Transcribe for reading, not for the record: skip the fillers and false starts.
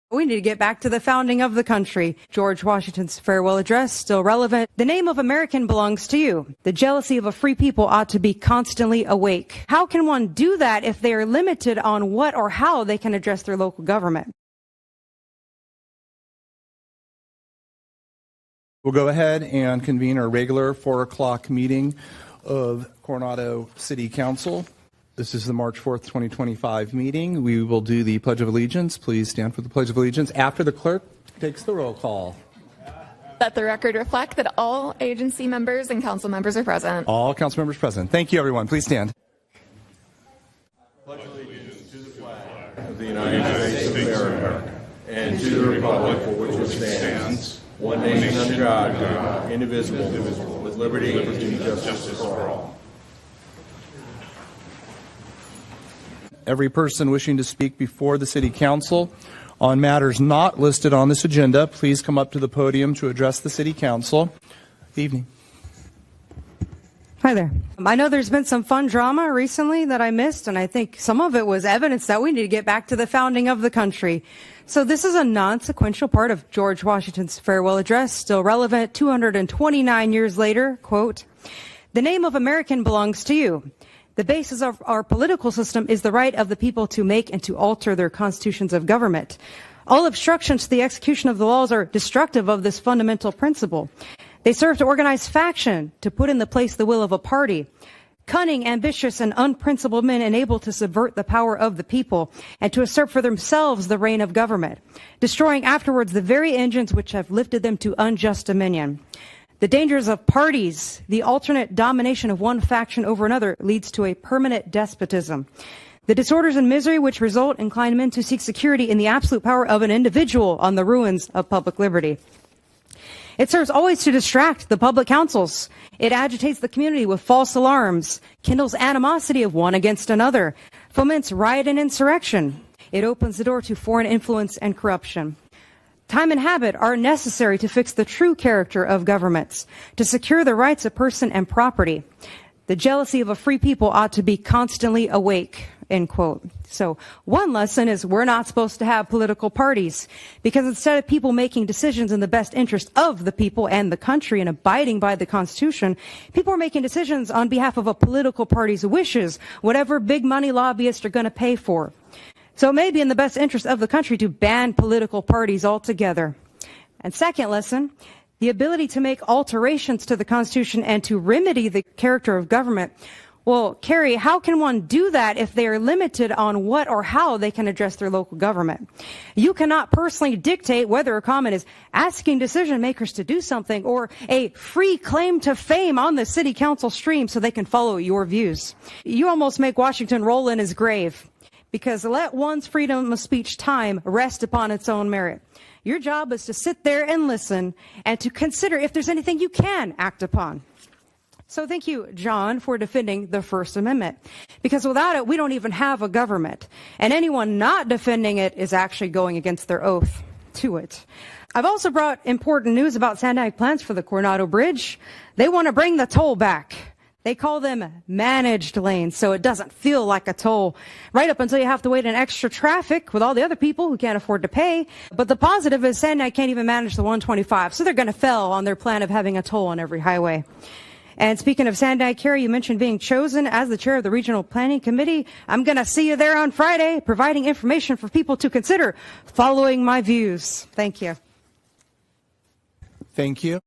We need to get back to the founding of the country. George Washington's farewell address, still relevant. The name of American belongs to you. The jealousy of a free people ought to be constantly awake. How can one do that if they are limited on what or how they can address their local government? We'll go ahead and convene our regular 4 o'clock meeting of Coronado City Council. This is the March 4th, 2025 meeting. We will do the Pledge of Allegiance. Please stand for the Pledge of Allegiance after the clerk takes the roll call. Let the record reflect that all agency members and council members are present. All council members present. Thank you, everyone. Please stand. Pledge allegiance to the flag of the United States of America and to the republic for which it stands, one nation under God, indivisible, with liberty and justice for all. Every person wishing to speak before the City Council on matters not listed on this agenda, please come up to the podium to address the City Council. Good evening. Hi there. I know there's been some fun drama recently that I missed, and I think some of it was evidence that we need to get back to the founding of the country. So this is a non-sequential part of George Washington's farewell address, still relevant 229 years later. Quote, "The name of American belongs to you. The basis of our political system is the right of the people to make and to alter their constitutions of government. All obstructions to the execution of the laws are destructive of this fundamental principle. They serve to organize faction, to put in the place the will of a party. Cunning, ambitious, and unprincipled men enable to subvert the power of the people and to assert for themselves the reign of government, destroying afterwards the very engines which have lifted them to unjust dominion. The dangers of parties, the alternate domination of one faction over another, leads to a permanent despotism. The disorders and misery which result incline men to seek security in the absolute power of an individual on the ruins of public liberty. It serves always to distract the public councils. It agitates the community with false alarms, kindles animosity of one against another, foments riot and insurrection. It opens the door to foreign influence and corruption. Time and habit are necessary to fix the true character of governments, to secure the rights of person and property. The jealousy of a free people ought to be constantly awake," end quote. So one lesson is we're not supposed to have political parties, because instead of people making decisions in the best interest of the people and the country and abiding by the Constitution, people are making decisions on behalf of a political party's wishes, whatever big money lobbyists are going to pay for. So it may be in the best interest of the country to ban political parties altogether. And second lesson, the ability to make alterations to the Constitution and to remedy the character of government. Well, Carrie, how can one do that if they are limited on what or how they can address their local government? You cannot personally dictate whether a comment is asking decision makers to do something or a free claim to fame on the City Council stream so they can follow your views. You almost make Washington roll in his grave. Because let one's freedom of speech time rest upon its own merit. Your job is to sit there and listen and to consider if there's anything you can act upon. So thank you, John, for defending the First Amendment. Because without it, we don't even have a government. And anyone not defending it is actually going against their oath to it. I've also brought important news about Sandag plans for the Coronado Bridge. They want to bring the toll back. They call them managed lanes, so it doesn't feel like a toll, right up until you have to wait in extra traffic with all the other people who can't afford to pay. But the positive is Sandag can't even manage the 125, so they're going to fail on their plan of having a toll on every highway. And speaking of Sandag, Carrie, you mentioned being chosen as the chair of the Regional Planning Committee. I'm going to see you there on Friday, providing information for people to consider following my views. Thank you. Thank you.